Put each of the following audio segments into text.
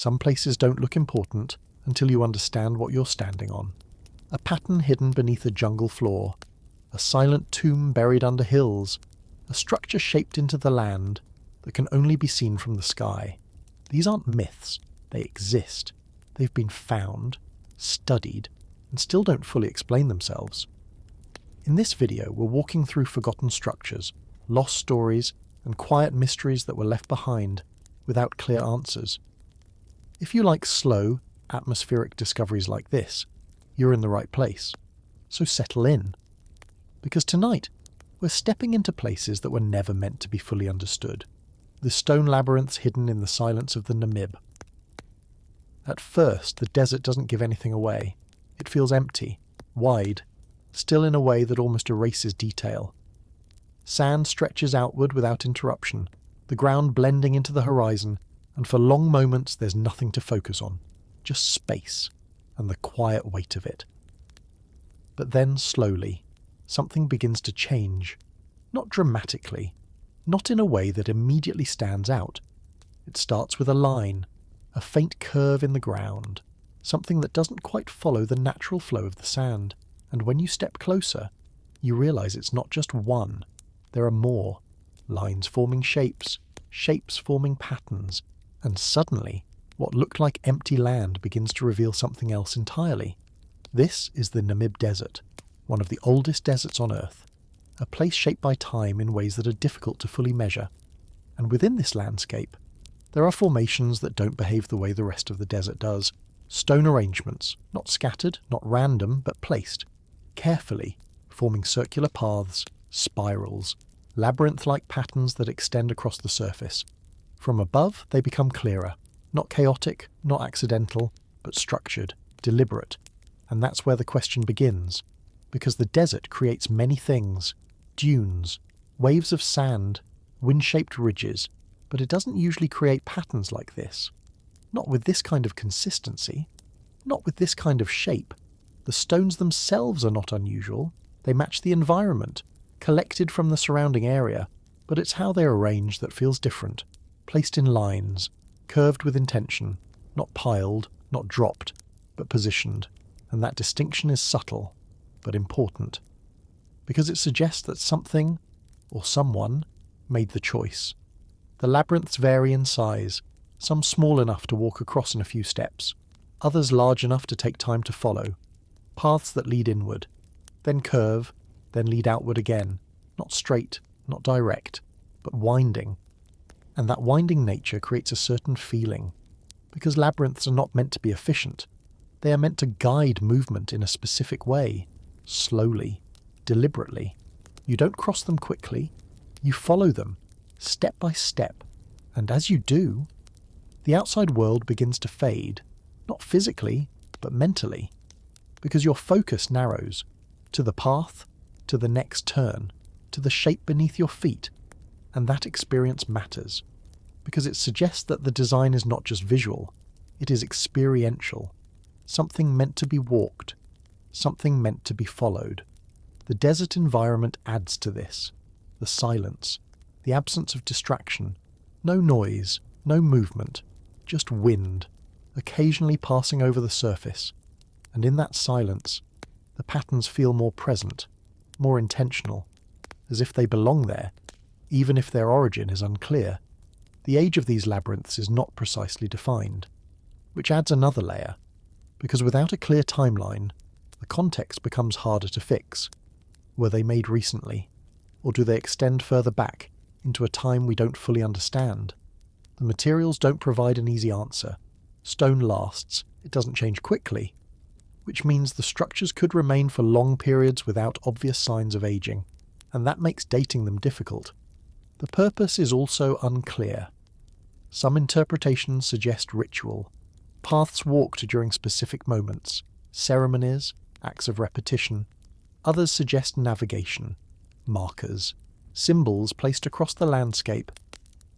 Some places don't look important until you understand what you're standing on. A pattern hidden beneath a jungle floor, a silent tomb buried under hills, a structure shaped into the land that can only be seen from the sky. These aren't myths, they exist. They've been found, studied, and still don't fully explain themselves. In this video, we're walking through forgotten structures, lost stories, and quiet mysteries that were left behind without clear answers. If you like slow, atmospheric discoveries like this, you're in the right place. So settle in. Because tonight, we're stepping into places that were never meant to be fully understood. The stone labyrinths hidden in the silence of the namib. At first, the desert doesn't give anything away. It feels empty, wide, still in a way that almost erases detail. Sand stretches outward without interruption, the ground blending into the horizon, and for long moments there's nothing to focus on, just space and the quiet weight of it. But then, slowly, something begins to change. Not dramatically, not in a way that immediately stands out. It starts with a line, a faint curve in the ground, something that doesn't quite follow the natural flow of the sand. And when you step closer, you realize it's not just one. There are more. Lines forming shapes, shapes forming patterns, and suddenly, what looked like empty land begins to reveal something else entirely. This is the Namib Desert, one of the oldest deserts on Earth, a place shaped by time in ways that are difficult to fully measure. And within this landscape, there are formations that don't behave the way the rest of the desert does. Stone arrangements, not scattered, not random, but placed, carefully, forming circular paths, spirals, labyrinth-like patterns that extend across the surface. From above, they become clearer, not chaotic, not accidental, but structured, deliberate. And that's where the question begins, because the desert creates many things: dunes, waves of sand, wind-shaped ridges, but it doesn't usually create patterns like this. Not with this kind of consistency, not with this kind of shape. The stones themselves are not unusual. They match the environment, collected from the surrounding area, but it's how they're arranged that feels different, placed in lines, curved with intention, not piled, not dropped, but positioned. And that distinction is subtle, but important, because it suggests that something, or someone, made the choice. The labyrinths vary in size, some small enough to walk across in a few steps, others large enough to take time to follow. Paths that lead inward, then curve, then lead outward again, not straight, not direct, but winding. And that winding nature creates a certain feeling, because labyrinths are not meant to be efficient. They are meant to guide movement in a specific way, slowly, deliberately. You don't cross them quickly, you follow them, step by step, and as you do, the outside world begins to fade, not physically, but mentally, because your focus narrows to the path, to the next turn, to the shape beneath your feet, and that experience matters, because it suggests that the design is not just visual, it is experiential, something meant to be walked, something meant to be followed. The desert environment adds to this, the silence, the absence of distraction, no noise, no movement, just wind, occasionally passing over the surface, and in that silence, the patterns feel more present, more intentional, as if they belong there, even if their origin is unclear. The age of these labyrinths is not precisely defined, which adds another layer, because without a clear timeline, the context becomes harder to fix. Were they made recently, or do they extend further back into a time we don't fully understand? The materials don't provide an easy answer. Stone lasts, it doesn't change quickly, which means the structures could remain for long periods without obvious signs of aging, and that makes dating them difficult. The purpose is also unclear. Some interpretations suggest ritual, paths walked during specific moments, ceremonies, acts of repetition. Others suggest navigation, markers, symbols placed across the landscape,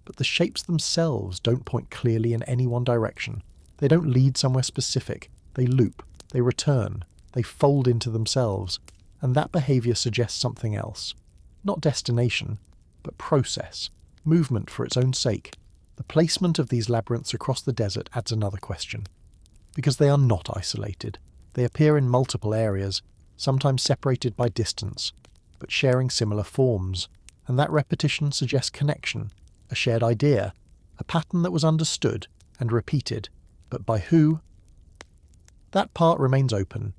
but the shapes themselves don't point clearly in any one direction. They don't lead somewhere specific, they loop, they return, they fold into themselves, and that behaviour suggests something else. Not destination, but process, movement for its own sake, The placement of these labyrinths across the desert adds another question. Because they are not isolated. They appear in multiple areas, sometimes separated by distance, but sharing similar forms, and that repetition suggests connection, a shared idea, a pattern that was understood and repeated, but by who? That part remains open.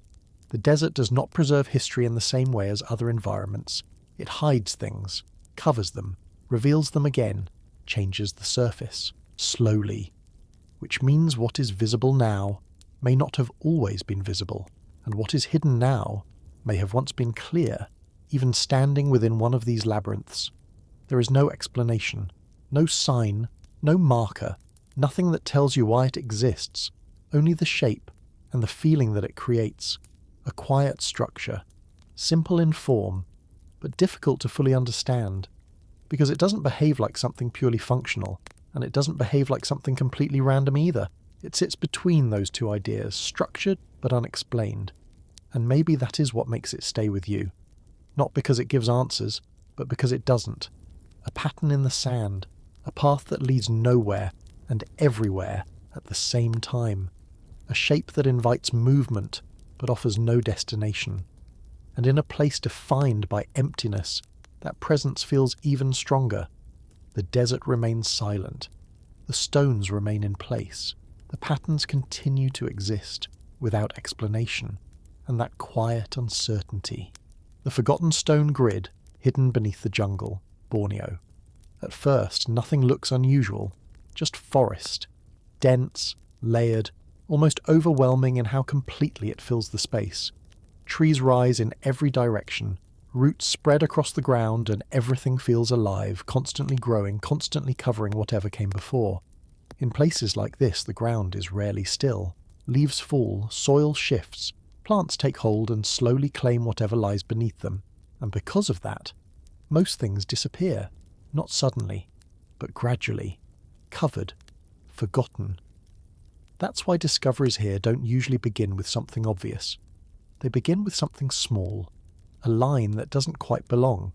The desert does not preserve history in the same way as other environments. It hides things, covers them, reveals them again, changes the surface, slowly, which means what is visible now may not have always been visible, and what is hidden now may have once been clear, even standing within one of these labyrinths. There is no explanation, no sign, no marker, nothing that tells you why it exists, only the shape and the feeling that it creates. A quiet structure, simple in form, but difficult to fully understand, because it doesn't behave like something purely functional, and it doesn't behave like something completely random either. It sits between those two ideas, structured but unexplained, and maybe that is what makes it stay with you. Not because it gives answers, but because it doesn't. A pattern in the sand, a path that leads nowhere and everywhere at the same time. A shape that invites movement, but offers no destination. And in a place defined by emptiness, that presence feels even stronger. The desert remains silent. The stones remain in place. The patterns continue to exist, without explanation, and that quiet uncertainty. The forgotten stone grid, hidden beneath the jungle, Borneo. At first, nothing looks unusual, just forest. Dense, layered, almost overwhelming in how completely it fills the space. Trees rise in every direction, roots spread across the ground, and everything feels alive, constantly growing, constantly covering whatever came before. In places like this, the ground is rarely still. Leaves fall, soil shifts, plants take hold and slowly claim whatever lies beneath them. And because of that, most things disappear. Not suddenly, but gradually. Covered. Forgotten. That's why discoveries here don't usually begin with something obvious. They begin with something small, a line that doesn't quite belong.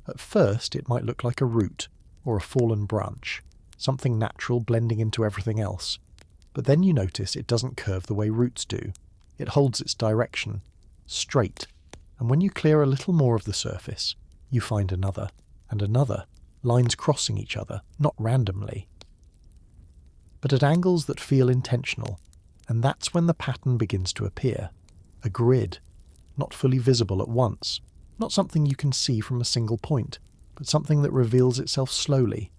At first, it might look like a root or a fallen branch, something natural blending into everything else. But then you notice it doesn't curve the way roots do. It holds its direction, straight, and when you clear a little more of the surface, you find another, and another, lines crossing each other, not randomly, but at angles that feel intentional, and that's when the pattern begins to appear. A grid, not fully visible at once, not something you can see from a single point, but something that reveals itself slowly,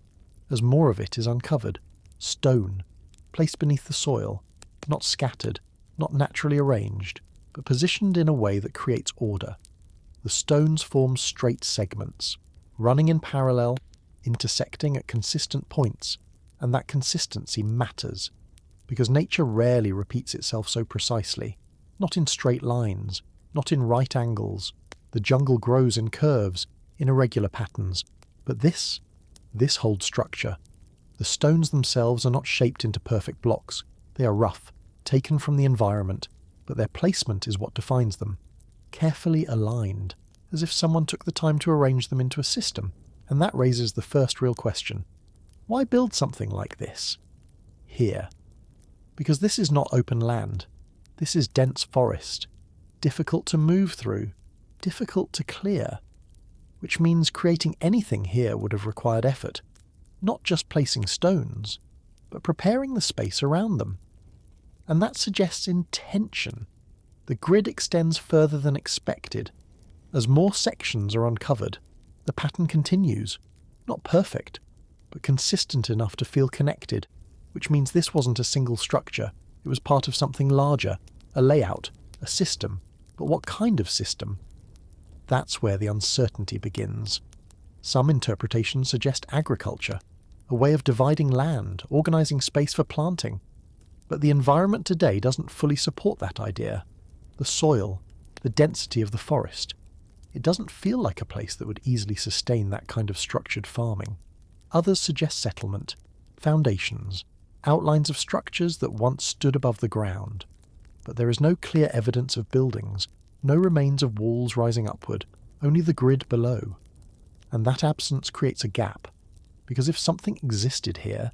as more of it is uncovered. Stone, placed beneath the soil, not scattered, not naturally arranged, but positioned in a way that creates order. The stones form straight segments, running in parallel, intersecting at consistent points, and that consistency matters, because nature rarely repeats itself so precisely, not in straight lines, not in right angles. The jungle grows in curves, in irregular patterns, but this holds structure. The stones themselves are not shaped into perfect blocks. They are rough, taken from the environment, but their placement is what defines them. Carefully aligned, as if someone took the time to arrange them into a system. And that raises the first real question. Why build something like this? Here. Because this is not open land. This is dense forest. Difficult to move through. Difficult to clear. Which means creating anything here would have required effort. Not just placing stones, but preparing the space around them. And that suggests intention. The grid extends further than expected. As more sections are uncovered, the pattern continues. Not perfect, but consistent enough to feel connected, which means this wasn't a single structure. It was part of something larger, a layout, a system. But what kind of system? That's where the uncertainty begins. Some interpretations suggest agriculture, a way of dividing land, organising space for planting. But the environment today doesn't fully support that idea. The soil, the density of the forest. It doesn't feel like a place that would easily sustain that kind of structured farming. Others suggest settlement, foundations, outlines of structures that once stood above the ground. But there is no clear evidence of buildings, no remains of walls rising upward, only the grid below. And that absence creates a gap, because if something existed here,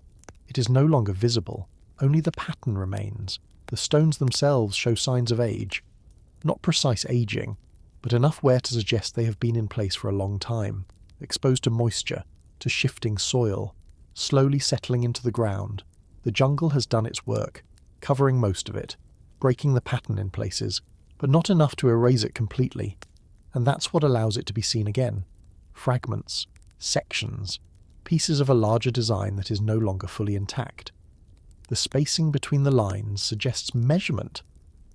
It is no longer visible, only the pattern remains. The stones themselves show signs of age. Not precise aging, but enough wear to suggest they have been in place for a long time, exposed to moisture, to shifting soil, slowly settling into the ground. The jungle has done its work, covering most of it, breaking the pattern in places, but not enough to erase it completely. And that's what allows it to be seen again. Fragments, sections, pieces of a larger design that is no longer fully intact. The spacing between the lines suggests measurement,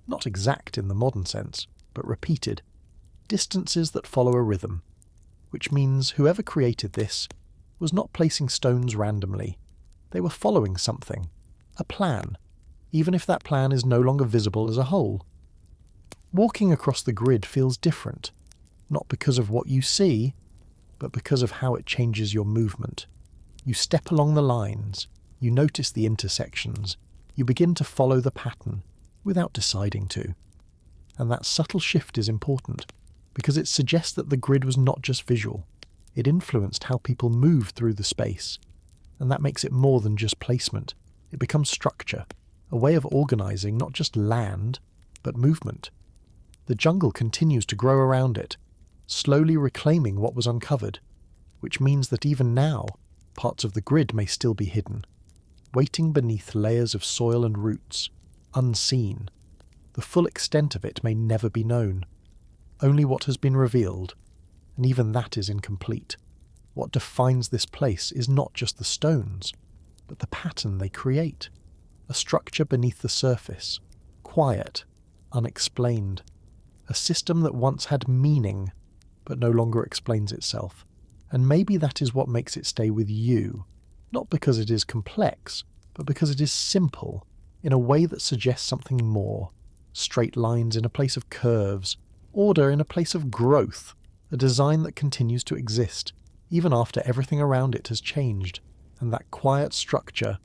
not exact in the modern sense, but repeated, distances that follow a rhythm, which means whoever created this was not placing stones randomly. They were following something, a plan, even if that plan is no longer visible as a whole. Walking across the grid feels different, not because of what you see, but because of how it changes your movement. You step along the lines, you notice the intersections, you begin to follow the pattern without deciding to. And that subtle shift is important, because it suggests that the grid was not just visual. It influenced how people moved through the space, and that makes it more than just placement. It becomes structure, a way of organising not just land, but movement. The jungle continues to grow around it, slowly reclaiming what was uncovered, which means that even now, parts of the grid may still be hidden, waiting beneath layers of soil and roots, unseen. The full extent of it may never be known. Only what has been revealed, and even that is incomplete. What defines this place is not just the stones, but the pattern they create. A structure beneath the surface, quiet, unexplained. A system that once had meaning, but no longer explains itself. And maybe that is what makes it stay with you, not because it is complex, but because it is simple, in a way that suggests something more. Straight lines in a place of curves, order in a place of growth, a design that continues to exist, even after everything around it has changed, and that quiet structure.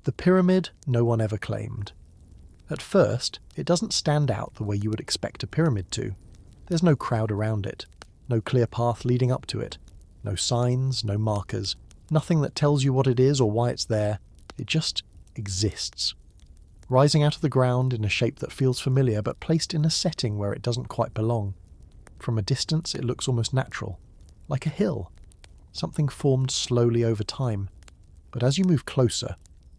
The pyramid no one ever claimed. At first, it doesn't stand out the way you would expect a pyramid to. There's no crowd around it, no clear path leading up to it, no signs, no markers, nothing that tells you what it is or why it's there. It just exists. Rising out of the ground in a shape that feels familiar but placed in a setting where it doesn't quite belong. From a distance it looks almost natural, like a hill, something formed slowly over time. But as you move closer,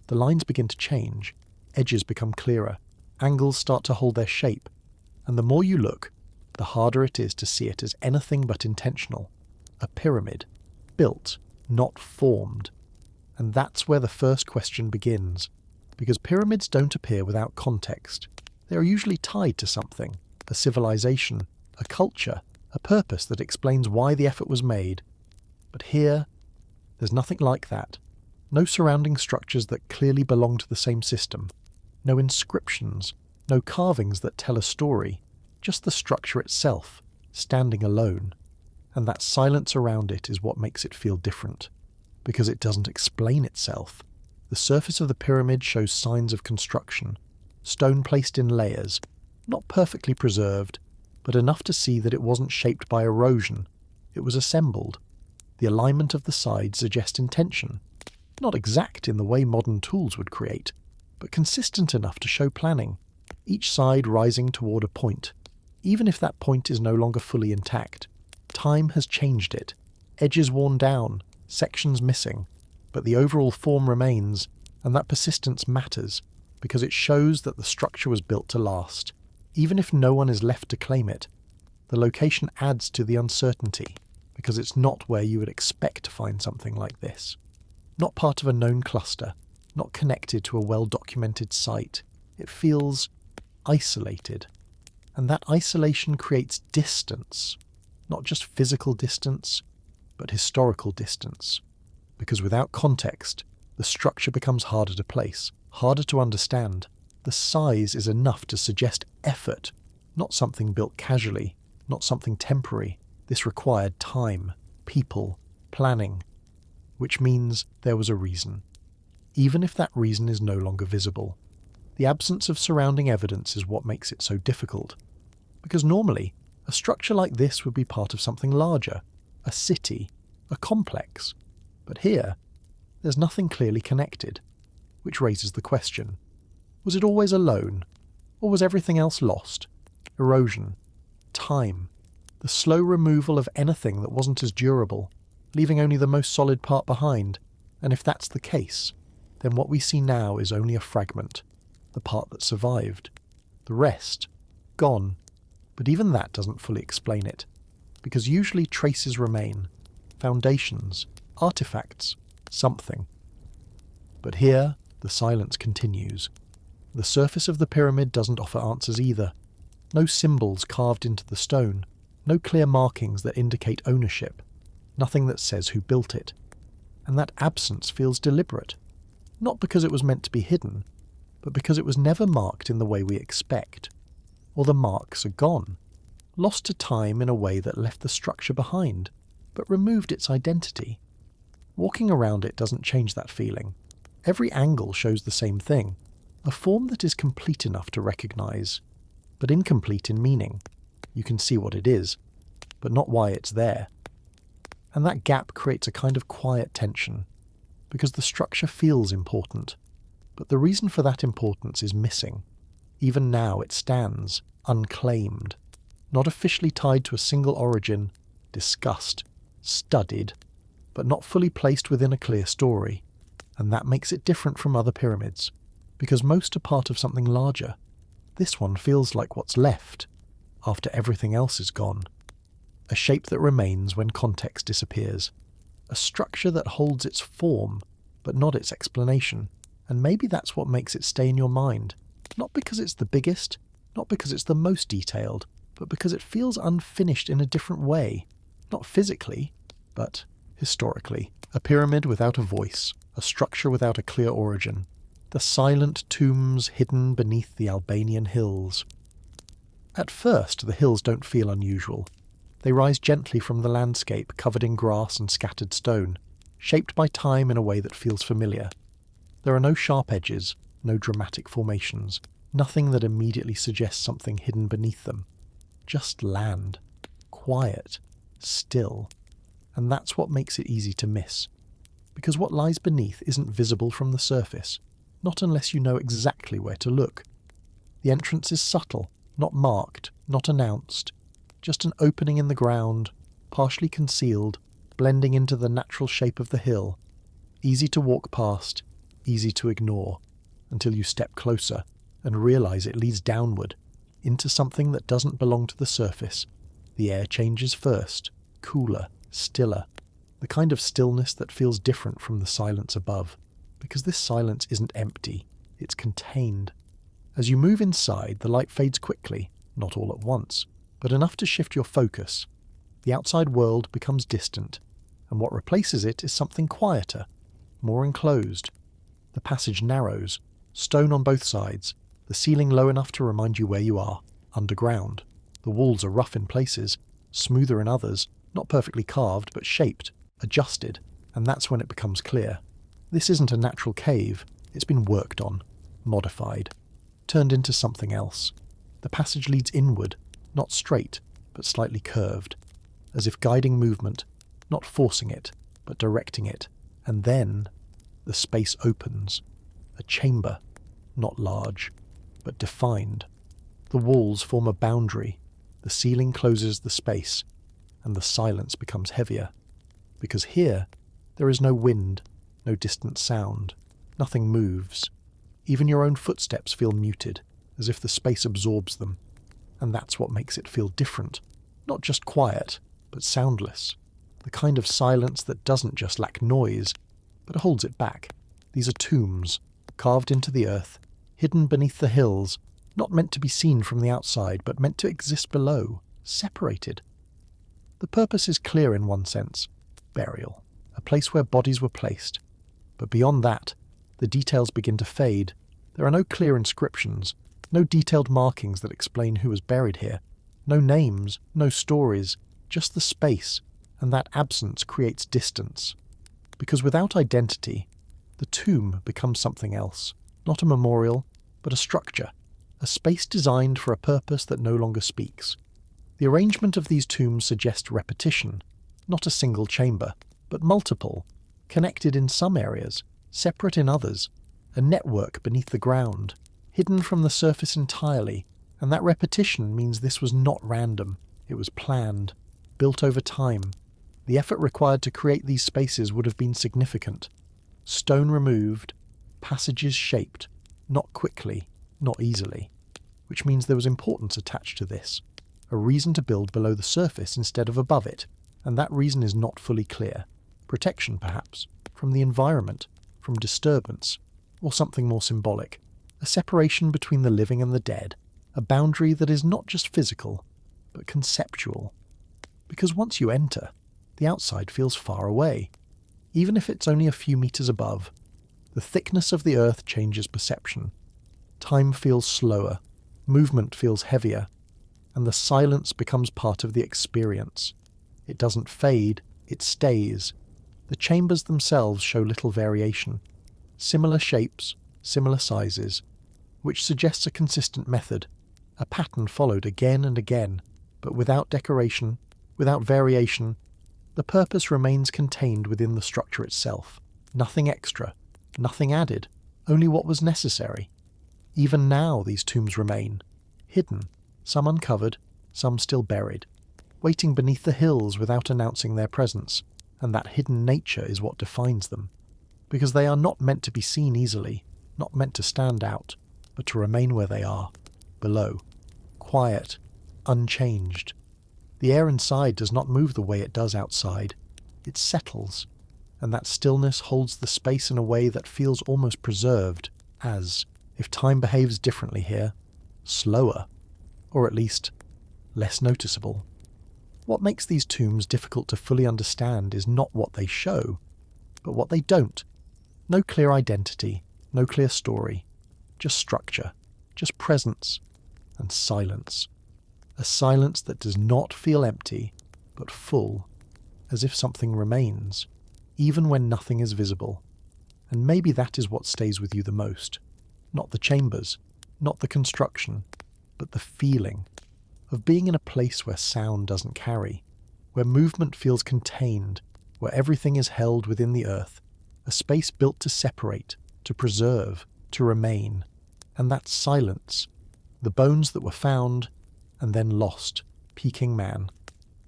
the lines begin to change, edges become clearer, angles start to hold their shape, and the more you look, the harder it is to see it as anything but intentional. A pyramid, built, not formed. And that's where the first question begins. Because pyramids don't appear without context. They are usually tied to something, a civilization, a culture, a purpose that explains why the effort was made. But here, there's nothing like that. No surrounding structures that clearly belong to the same system. No inscriptions, no carvings that tell a story. Just the structure itself, standing alone. And that silence around it is what makes it feel different. Because it doesn't explain itself. The surface of the pyramid shows signs of construction, stone placed in layers, not perfectly preserved, but enough to see that it wasn't shaped by erosion. It was assembled. The alignment of the sides suggests intention, not exact in the way modern tools would create, but consistent enough to show planning, each side rising toward a point, even if that point is no longer fully intact. Time has changed it, edges worn down, sections missing, but the overall form remains, and that persistence matters, because it shows that the structure was built to last. Even if no one is left to claim it, the location adds to the uncertainty, because it's not where you would expect to find something like this. Not part of a known cluster, not connected to a well-documented site. It feels isolated. And that isolation creates distance, not just physical distance, but historical distance. Because without context, the structure becomes harder to place, harder to understand. The size is enough to suggest effort, not something built casually, not something temporary. This required time, people, planning, which means there was a reason, even if that reason is no longer visible. The absence of surrounding evidence is what makes it so difficult, because normally, a structure like this would be part of something larger, a city, a complex. But here, there's nothing clearly connected, which raises the question. Was it always alone? Or was everything else lost? Erosion, time, the slow removal of anything that wasn't as durable, leaving only the most solid part behind. And if that's the case, then what we see now is only a fragment, the part that survived. The rest, gone. But even that doesn't fully explain it, because usually traces remain, foundations, artifacts, something. But here, the silence continues. The surface of the pyramid doesn't offer answers either. No symbols carved into the stone, no clear markings that indicate ownership, nothing that says who built it. And that absence feels deliberate, not because it was meant to be hidden, but because it was never marked in the way we expect. Or the marks are gone, lost to time in a way that left the structure behind, but removed its identity. Walking around it doesn't change that feeling. Every angle shows the same thing, a form that is complete enough to recognize, but incomplete in meaning. You can see what it is, but not why it's there. And that gap creates a kind of quiet tension, because the structure feels important, but the reason for that importance is missing. Even now it stands, unclaimed, not officially tied to a single origin, discussed, studied, but not fully placed within a clear story. And that makes it different from other pyramids, because most are part of something larger. This one feels like what's left, after everything else is gone. A shape that remains when context disappears. A structure that holds its form, but not its explanation. And maybe that's what makes it stay in your mind. Not because it's the biggest, not because it's the most detailed, but because it feels unfinished in a different way. Not physically, but historically. A pyramid without a voice, a structure without a clear origin. The silent tombs hidden beneath the Albanian hills. At first, the hills don't feel unusual. They rise gently from the landscape covered in grass and scattered stone, shaped by time in a way that feels familiar. There are no sharp edges, no dramatic formations, nothing that immediately suggests something hidden beneath them. Just land. Quiet. Still. And that's what makes it easy to miss. Because what lies beneath isn't visible from the surface, not unless you know exactly where to look. The entrance is subtle, not marked, not announced, just an opening in the ground, partially concealed, blending into the natural shape of the hill. Easy to walk past, easy to ignore, until you step closer and realize it leads downward, into something that doesn't belong to the surface. The air changes first, cooler, stiller, the kind of stillness that feels different from the silence above, because this silence isn't empty, it's contained. As you move inside, the light fades quickly, not all at once, but enough to shift your focus. The outside world becomes distant, and what replaces it is something quieter, more enclosed. The passage narrows, stone on both sides, the ceiling low enough to remind you where you are, underground. The walls are rough in places, smoother in others, not perfectly carved, but shaped, adjusted, and that's when it becomes clear. This isn't a natural cave, it's been worked on, modified, turned into something else. The passage leads inward, not straight, but slightly curved, as if guiding movement, not forcing it, but directing it. And then the space opens. A chamber, not large, but defined. The walls form a boundary, the ceiling closes the space, and the silence becomes heavier. Because here, there is no wind, no distant sound, nothing moves. Even your own footsteps feel muted, as if the space absorbs them. And that's what makes it feel different. Not just quiet, but soundless. The kind of silence that doesn't just lack noise, but holds it back. These are tombs, carved into the earth, hidden beneath the hills, not meant to be seen from the outside, but meant to exist below, separated. The purpose is clear in one sense. Burial. A place where bodies were placed. But beyond that, the details begin to fade. There are no clear inscriptions, no detailed markings that explain who was buried here. No names, no stories, just the space, and that absence creates distance. Because without identity, the tomb becomes something else. Not a memorial, but a structure. A space designed for a purpose that no longer speaks. The arrangement of these tombs suggests repetition, not a single chamber, but multiple, connected in some areas, separate in others, a network beneath the ground, hidden from the surface entirely, and that repetition means this was not random, it was planned, built over time. The effort required to create these spaces would have been significant. Stone removed, passages shaped, not quickly, not easily, which means there was importance attached to this, a reason to build below the surface instead of above it, and that reason is not fully clear. Protection, perhaps, from the environment, from disturbance, or something more symbolic, a separation between the living and the dead, a boundary that is not just physical, but conceptual. Because once you enter, the outside feels far away. Even if it's only a few meters above, the thickness of the earth changes perception. Time feels slower, movement feels heavier, and the silence becomes part of the experience. It doesn't fade, it stays. The chambers themselves show little variation. Similar shapes, similar sizes, which suggests a consistent method, a pattern followed again and again, but without decoration, without variation. The purpose remains contained within the structure itself. Nothing extra, nothing added, only what was necessary. Even now these tombs remain, hidden, some uncovered, some still buried, waiting beneath the hills without announcing their presence, and that hidden nature is what defines them. Because they are not meant to be seen easily, not meant to stand out, but to remain where they are, below, quiet, unchanged. The air inside does not move the way it does outside. It settles, and that stillness holds the space in a way that feels almost preserved, as, if time behaves differently here, slower, or at least less noticeable. What makes these tombs difficult to fully understand is not what they show, but what they don't. No clear identity, no clear story, just structure, just presence, and silence. A silence that does not feel empty, but full, as if something remains, even when nothing is visible. And maybe that is what stays with you the most. Not the chambers, not the construction, but the feeling of being in a place where sound doesn't carry, where movement feels contained, where everything is held within the earth, a space built to separate, to preserve, to remain. And that silence, the bones that were found, and then lost, Peking Man.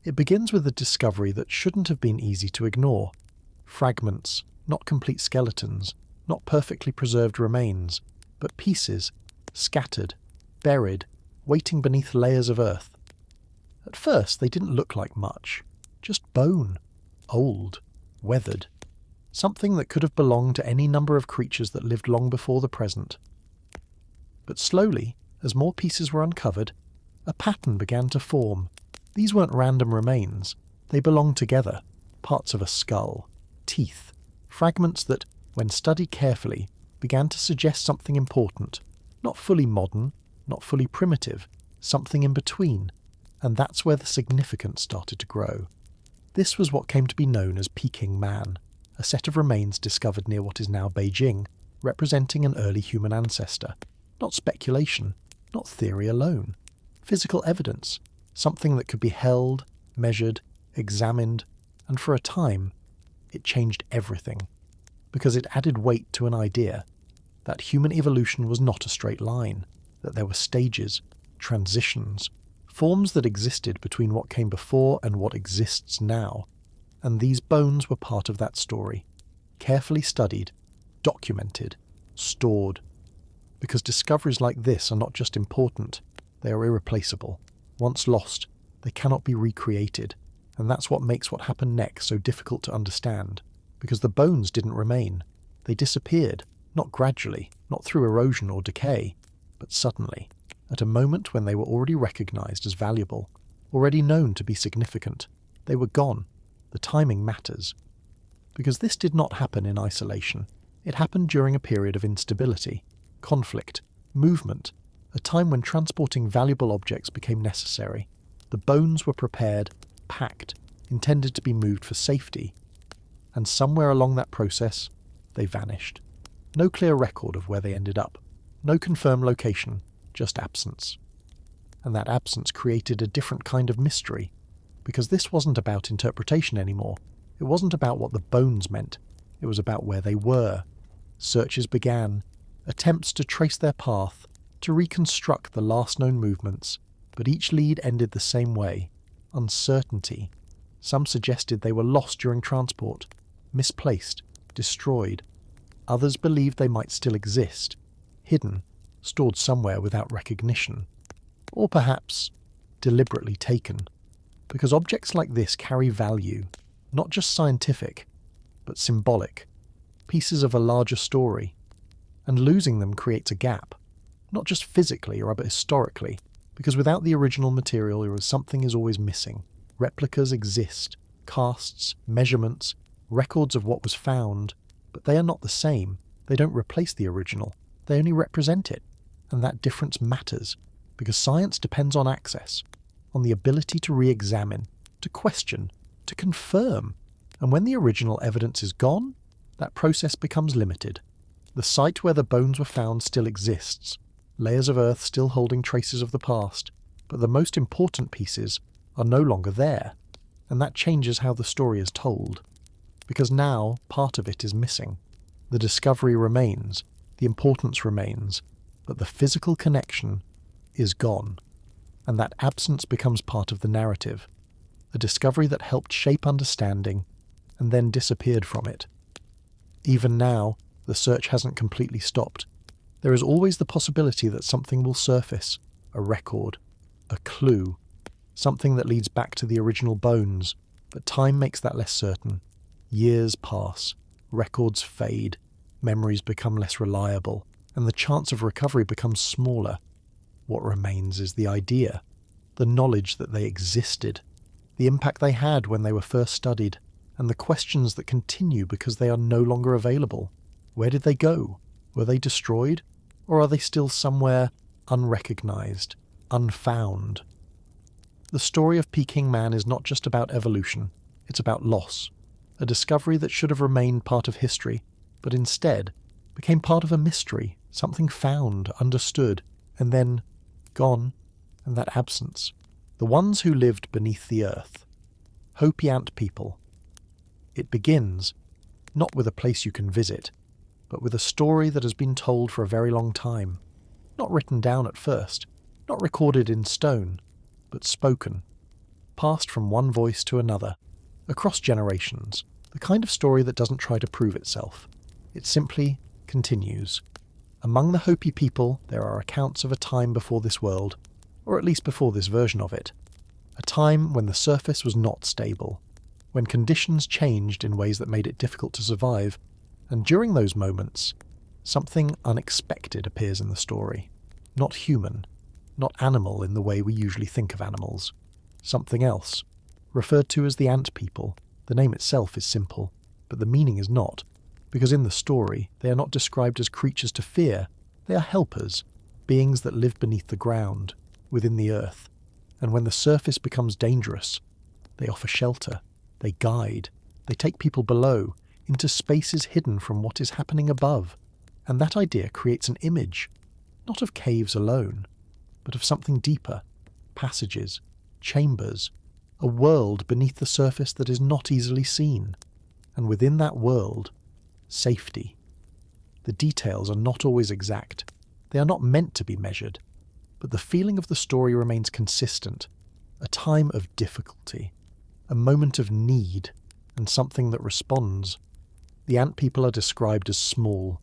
It begins with a discovery that shouldn't have been easy to ignore. Fragments, not complete skeletons, not perfectly preserved remains, but pieces, scattered, buried, waiting beneath layers of earth. At first they didn't look like much, just bone, old, weathered, something that could have belonged to any number of creatures that lived long before the present. But slowly, as more pieces were uncovered, a pattern began to form. These weren't random remains. They belonged together, parts of a skull, teeth, fragments that, when studied carefully, began to suggest something important, not fully modern, not fully primitive, something in between, and that's where the significance started to grow. This was what came to be known as Peking Man, a set of remains discovered near what is now Beijing, representing an early human ancestor. Not speculation, not theory alone. Physical evidence, something that could be held, measured, examined, and for a time, it changed everything. Because it added weight to an idea, that human evolution was not a straight line, that there were stages, transitions, forms that existed between what came before and what exists now. And these bones were part of that story, carefully studied, documented, stored. Because discoveries like this are not just important, they are irreplaceable. Once lost, they cannot be recreated, and that's what makes what happened next so difficult to understand. Because the bones didn't remain. They disappeared, not gradually, not through erosion or decay, but suddenly, at a moment when they were already recognized as valuable, already known to be significant. They were gone. The timing matters. Because this did not happen in isolation. It happened during a period of instability, conflict, movement, a time when transporting valuable objects became necessary. The bones were prepared, packed, intended to be moved for safety. And somewhere along that process, they vanished. No clear record of where they ended up. No confirmed location, just absence. And that absence created a different kind of mystery. Because this wasn't about interpretation anymore. It wasn't about what the bones meant. It was about where they were. Searches began, attempts to trace their path, to reconstruct the last known movements, but each lead ended the same way: uncertainty. Some suggested they were lost during transport, misplaced, destroyed. Others believed they might still exist, hidden, stored somewhere without recognition. Or perhaps deliberately taken, because objects like this carry value, not just scientific, but symbolic, pieces of a larger story, and losing them creates a gap, not just physically or historically, because without the original material something is always missing. Replicas exist, casts, measurements, records of what was found, but they are not the same. They don't replace the original, they only represent it, and that difference matters, because science depends on access, on the ability to re-examine, to question, to confirm, and when the original evidence is gone, that process becomes limited. The site where the bones were found still exists, layers of earth still holding traces of the past, but the most important pieces are no longer there, and that changes how the story is told, because now part of it is missing. The discovery remains, the importance remains, but the physical connection is gone, and that absence becomes part of the narrative, a discovery that helped shape understanding and then disappeared from it. Even now, the search hasn't completely stopped. There is always the possibility that something will surface, a record, a clue, something that leads back to the original bones, but time makes that less certain. Years pass, records fade, memories become less reliable, and the chance of recovery becomes smaller. What remains is the idea, the knowledge that they existed, the impact they had when they were first studied, and the questions that continue because they are no longer available. Where did they go? Were they destroyed? Or are they still somewhere unrecognized, unfound? The story of Peking Man is not just about evolution, it's about loss, a discovery that should have remained part of history, but instead became part of a mystery, something found, understood, and then gone, and that absence. The ones who lived beneath the earth. Hopi Ant People. It begins, not with a place you can visit, but with a story that has been told for a very long time. Not written down at first, not recorded in stone, but spoken. Passed from one voice to another, across generations. The kind of story that doesn't try to prove itself. It simply continues. Among the Hopi people, there are accounts of a time before this world, or at least before this version of it. A time when the surface was not stable, when conditions changed in ways that made it difficult to survive, and during those moments, something unexpected appears in the story. Not human, not animal in the way we usually think of animals. Something else, referred to as the Ant People. The name itself is simple, but the meaning is not, because in the story they are not described as creatures to fear, they are helpers, beings that live beneath the ground, within the earth, and when the surface becomes dangerous, they offer shelter, they guide, they take people below, into spaces hidden from what is happening above, and that idea creates an image, not of caves alone, but of something deeper, passages, chambers, a world beneath the surface that is not easily seen, and within that world, safety. The details are not always exact, they are not meant to be measured, but the feeling of the story remains consistent, a time of difficulty, a moment of need, and something that responds. The Ant People are described as small,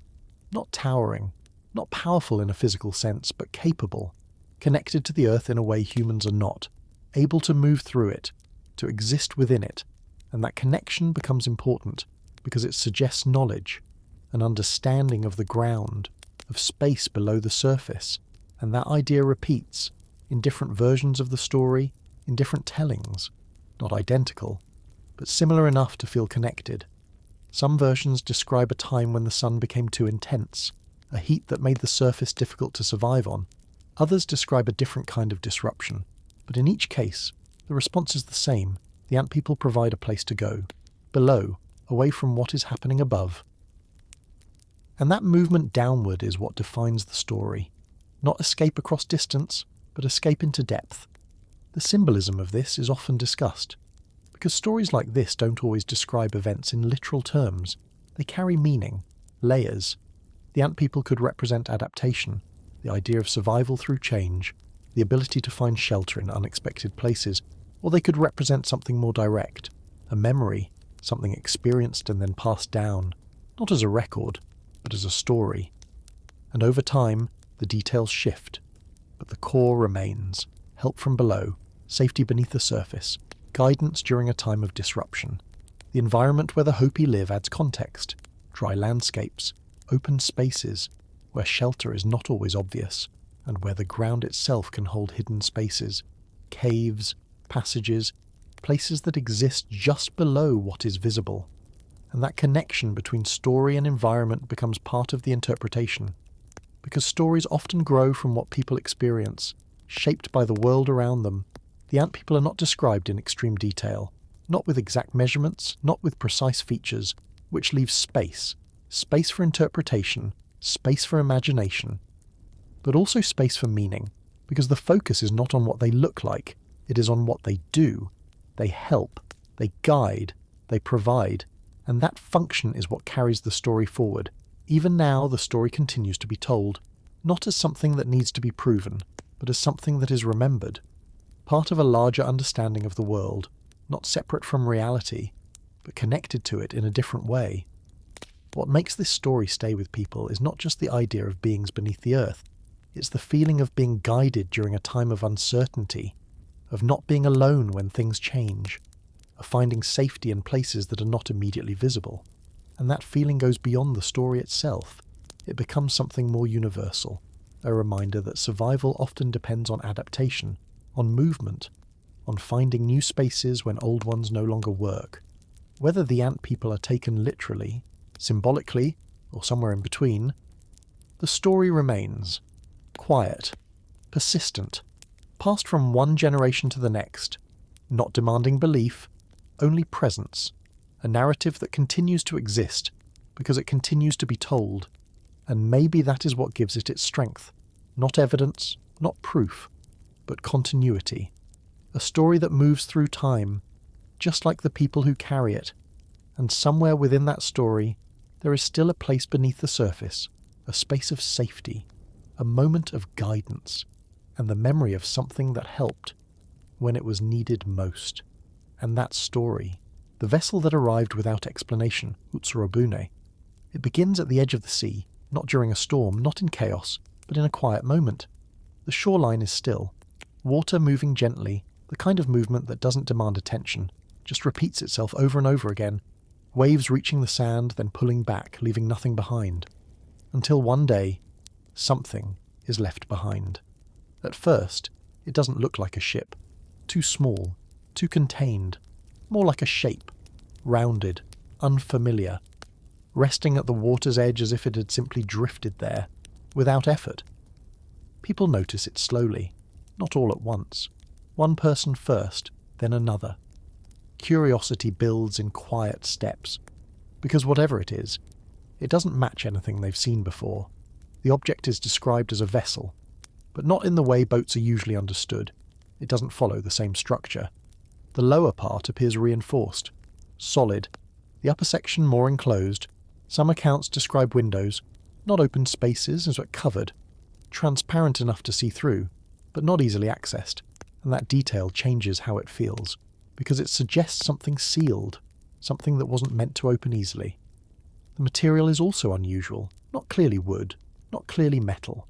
not towering, not powerful in a physical sense, but capable, connected to the earth in a way humans are not, able to move through it, to exist within it, and that connection becomes important because it suggests knowledge, an understanding of the ground, of space below the surface, and that idea repeats in different versions of the story, in different tellings, not identical, but similar enough to feel connected. Some versions describe a time when the sun became too intense, a heat that made the surface difficult to survive on. Others describe a different kind of disruption, but in each case, the response is the same. The Ant People provide a place to go, below, away from what is happening above. And that movement downward is what defines the story. Not escape across distance, but escape into depth. The symbolism of this is often discussed, because stories like this don't always describe events in literal terms. They carry meaning, layers. The ant people could represent adaptation, the idea of survival through change, the ability to find shelter in unexpected places, or they could represent something more direct, a memory, something experienced and then passed down, not as a record, but as a story. And over time, the details shift, but the core remains: help from below, safety beneath the surface, guidance during a time of disruption. The environment where the Hopi live adds context: dry landscapes, open spaces, where shelter is not always obvious, and where the ground itself can hold hidden spaces, caves, passages, places that exist just below what is visible. And that connection between story and environment becomes part of the interpretation, because stories often grow from what people experience, shaped by the world around them. The ant people are not described in extreme detail, not with exact measurements, not with precise features, which leaves space for interpretation, space for imagination, but also space for meaning, because the focus is not on what they look like, it is on what they do. They help, they guide, they provide, and that function is what carries the story forward. Even now, the story continues to be told, not as something that needs to be proven, but as something that is remembered, part of a larger understanding of the world, not separate from reality, but connected to it in a different way. What makes this story stay with people is not just the idea of beings beneath the earth, it's the feeling of being guided during a time of uncertainty, of not being alone when things change, of finding safety in places that are not immediately visible. And that feeling goes beyond the story itself. It becomes something more universal, a reminder that survival often depends on adaptation, on movement, on finding new spaces when old ones no longer work. Whether the ant people are taken literally, symbolically, or somewhere in between, the story remains quiet, persistent, passed from one generation to the next, not demanding belief, only presence, a narrative that continues to exist because it continues to be told, and maybe that is what gives it its strength. Not evidence, not proof, but continuity. A story that moves through time, just like the people who carry it, and somewhere within that story there is still a place beneath the surface, a space of safety, a moment of guidance, and the memory of something that helped when it was needed most. And that story, the vessel that arrived without explanation, Utsuro-bune, it begins at the edge of the sea, not during a storm, not in chaos, but in a quiet moment. The shoreline is still, water moving gently, the kind of movement that doesn't demand attention, just repeats itself over and over again, waves reaching the sand, then pulling back, leaving nothing behind. Until one day, something is left behind. At first, it doesn't look like a ship. Too small, too contained, more like a shape, rounded, unfamiliar, resting at the water's edge as if it had simply drifted there, without effort. People notice it slowly, not all at once. One person first, then another. Curiosity builds in quiet steps, because whatever it is, it doesn't match anything they've seen before. The object is described as a vessel, but not in the way boats are usually understood. It doesn't follow the same structure. The lower part appears reinforced, solid, the upper section more enclosed. Some accounts describe windows, not open spaces, as but covered, transparent enough to see through, but not easily accessed, and that detail changes how it feels, because it suggests something sealed, something that wasn't meant to open easily. The material is also unusual, not clearly wood, not clearly metal,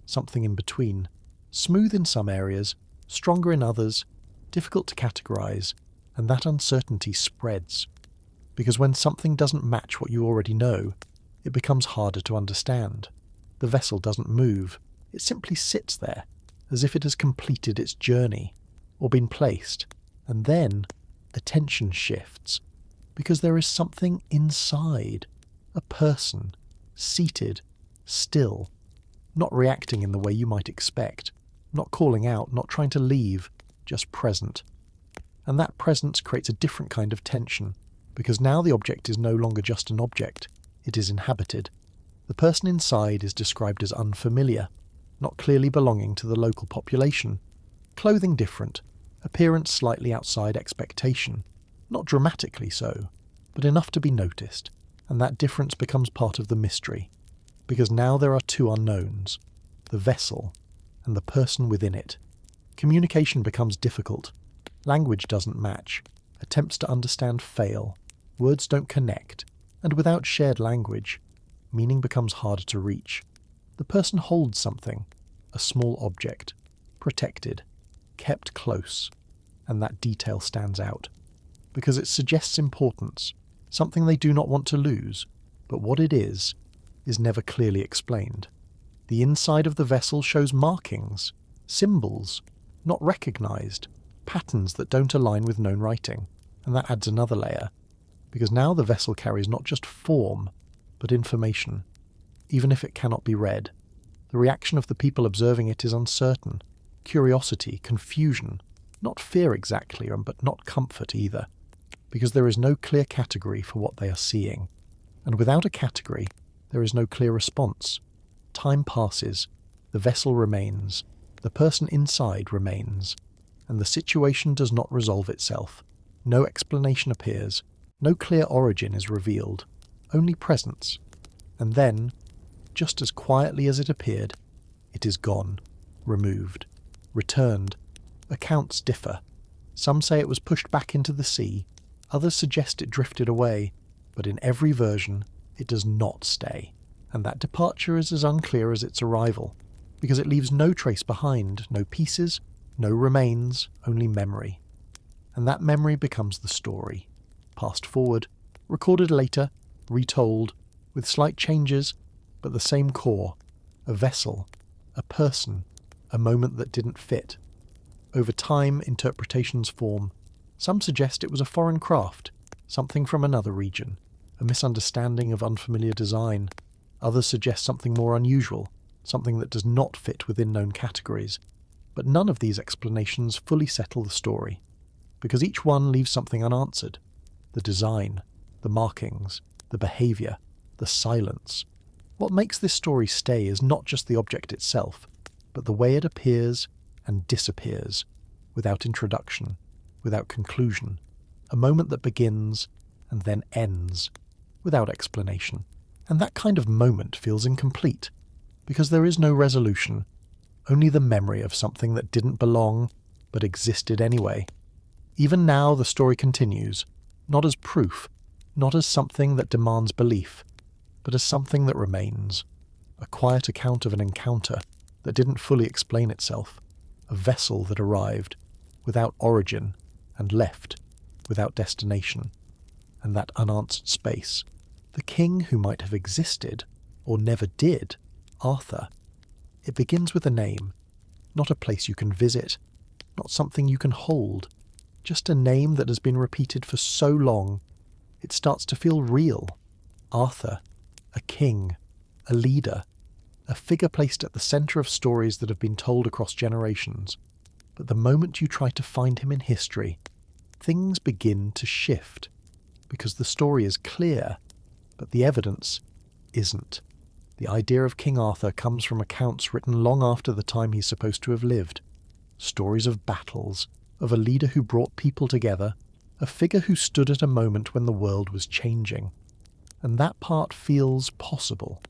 something in between, smooth in some areas, stronger in others, difficult to categorize, and that uncertainty spreads. Because when something doesn't match what you already know, it becomes harder to understand. The vessel doesn't move, it simply sits there, as if it has completed its journey, or been placed, and then attention shifts, because there is something inside, a person, seated, still, not reacting in the way you might expect, not calling out, not trying to leave, just present. And that presence creates a different kind of tension, because now the object is no longer just an object, it is inhabited. The person inside is described as unfamiliar, not clearly belonging to the local population, clothing different, appearance slightly outside expectation, not dramatically so, but enough to be noticed, and that difference becomes part of the mystery, because now there are two unknowns, the vessel and the person within it. Communication becomes difficult. Language doesn't match. Attempts to understand fail. Words don't connect. And without shared language, meaning becomes harder to reach. The person holds something, a small object, protected, kept close, and that detail stands out, because it suggests importance, something they do not want to lose, but what it is never clearly explained. The inside of the vessel shows markings, symbols, not recognized, patterns that don't align with known writing, and that adds another layer, because now the vessel carries not just form, but information, even if it cannot be read. The reaction of the people observing it is uncertain, curiosity, confusion, not fear exactly, but not comfort either, because there is no clear category for what they are seeing. And without a category, there is no clear response. Time passes, the vessel remains, the person inside remains, and the situation does not resolve itself. No explanation appears, no clear origin is revealed, only presence. And then, just as quietly as it appeared, it is gone, removed, returned. Accounts differ. Some say it was pushed back into the sea, others suggest it drifted away, but in every version, it does not stay. And that departure is as unclear as its arrival, because it leaves no trace behind, no pieces, no remains, only memory. And that memory becomes the story, passed forward, recorded later, retold, with slight changes, but the same core, a vessel, a person, a moment that didn't fit. Over time, interpretations form. Some suggest it was a foreign craft, something from another region, a misunderstanding of unfamiliar design. Others suggest something more unusual, something that does not fit within known categories. But none of these explanations fully settle the story, because each one leaves something unanswered. The design, the markings, the behaviour, the silence. What makes this story stay is not just the object itself, but the way it appears and disappears, without introduction, without conclusion, a moment that begins and then ends, without explanation. And that kind of moment feels incomplete, because there is no resolution, only the memory of something that didn't belong, but existed anyway. Even now the story continues, not as proof, not as something that demands belief, but as something that remains, a quiet account of an encounter that didn't fully explain itself, a vessel that arrived, without origin, and left, without destination, and that unanswered space. The king who might have existed, or never did, Arthur. It begins with a name, not a place you can visit, not something you can hold, just a name that has been repeated for so long, it starts to feel real. Arthur, a king, a leader, a figure placed at the centre of stories that have been told across generations. But the moment you try to find him in history, things begin to shift, because the story is clear, but the evidence isn't. The idea of King Arthur comes from accounts written long after the time he's supposed to have lived. Stories of battles, of a leader who brought people together, a figure who stood at a moment when the world was changing. And that part feels possible,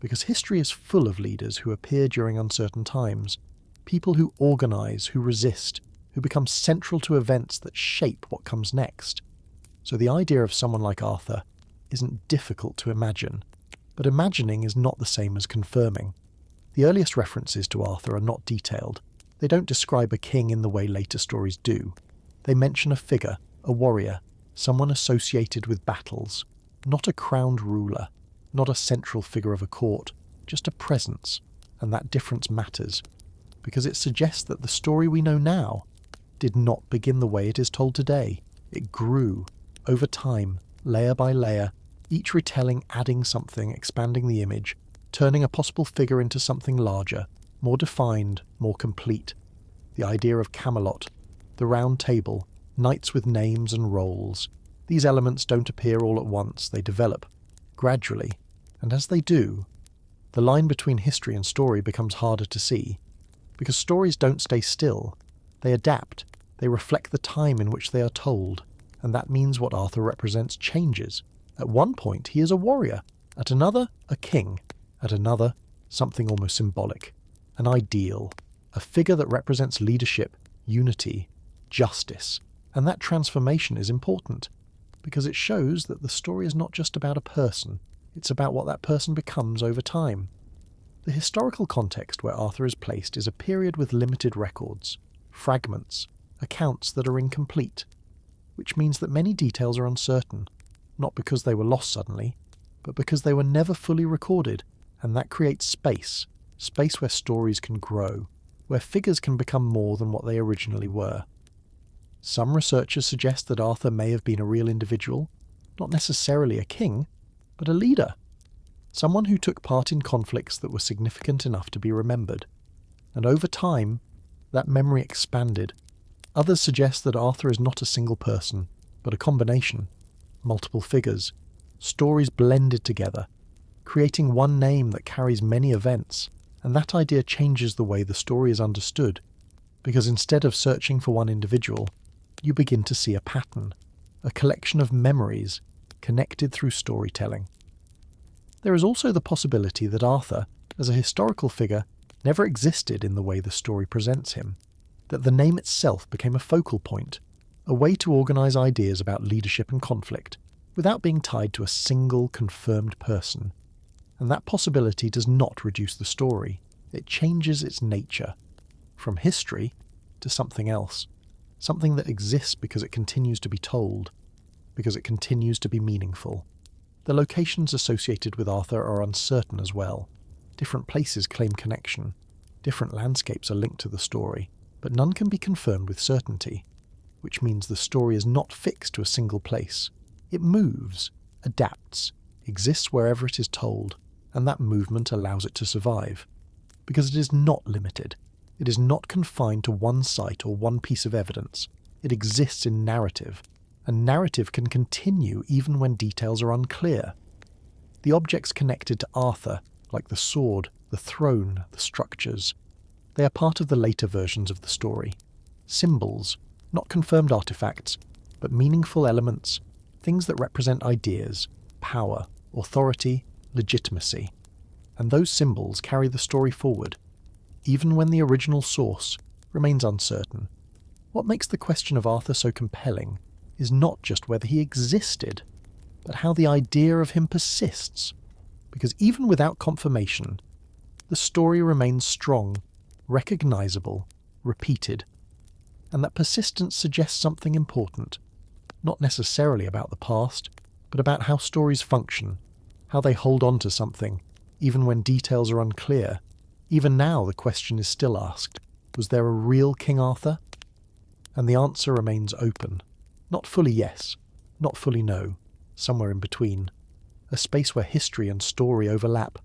because history is full of leaders who appear during uncertain times, people who organise, who resist, who become central to events that shape what comes next. So the idea of someone like Arthur isn't difficult to imagine, but imagining is not the same as confirming. The earliest references to Arthur are not detailed. They don't describe a king in the way later stories do. They mention a figure, a warrior, someone associated with battles, not a crowned ruler, not a central figure of a court, just a presence, and that difference matters, because it suggests that the story we know now did not begin the way it is told today. It grew, over time, layer by layer, each retelling adding something, expanding the image, turning a possible figure into something larger, more defined, more complete. The idea of Camelot, the round table, knights with names and roles. These elements don't appear all at once, they develop, gradually, and as they do, the line between history and story becomes harder to see, because stories don't stay still, they adapt, they reflect the time in which they are told, and that means what Arthur represents changes. At one point, he is a warrior. At another, a king. At another, something almost symbolic. An ideal. A figure that represents leadership, unity, justice. And that transformation is important, because it shows that the story is not just about a person. It's about what that person becomes over time. The historical context where Arthur is placed is a period with limited records, fragments, accounts that are incomplete, which means that many details are uncertain, not because they were lost suddenly, but because they were never fully recorded, and that creates space where stories can grow, where figures can become more than what they originally were. Some researchers suggest that Arthur may have been a real individual, not necessarily a king, but a leader, someone who took part in conflicts that were significant enough to be remembered. And over time, that memory expanded. Others suggest that Arthur is not a single person, but a combination, multiple figures, stories blended together, creating one name that carries many events, and that idea changes the way the story is understood, because instead of searching for one individual, you begin to see a pattern, a collection of memories connected through storytelling. There is also the possibility that Arthur, as a historical figure, never existed in the way the story presents him, that the name itself became a focal point, a way to organise ideas about leadership and conflict, without being tied to a single confirmed person. And that possibility does not reduce the story, it changes its nature, from history to something else, something that exists because it continues to be told, because it continues to be meaningful. The locations associated with Arthur are uncertain as well. Different places claim connection, different landscapes are linked to the story, but none can be confirmed with certainty, which means the story is not fixed to a single place. It moves, adapts, exists wherever it is told, and that movement allows it to survive, because it is not limited. It is not confined to one site or one piece of evidence. It exists in narrative, and narrative can continue even when details are unclear. The objects connected to Arthur, like the sword, the throne, the structures, they are part of the later versions of the story. Symbols, not confirmed artifacts, but meaningful elements, things that represent ideas, power, authority, legitimacy. And those symbols carry the story forward, even when the original source remains uncertain. What makes the question of Arthur so compelling is not just whether he existed, but how the idea of him persists. Because even without confirmation, the story remains strong, recognizable, repeated. And that persistence suggests something important, not necessarily about the past, but about how stories function, how they hold on to something, even when details are unclear. Even now the question is still asked, was there a real King Arthur? And the answer remains open. Not fully yes, not fully no, somewhere in between. A space where history and story overlap,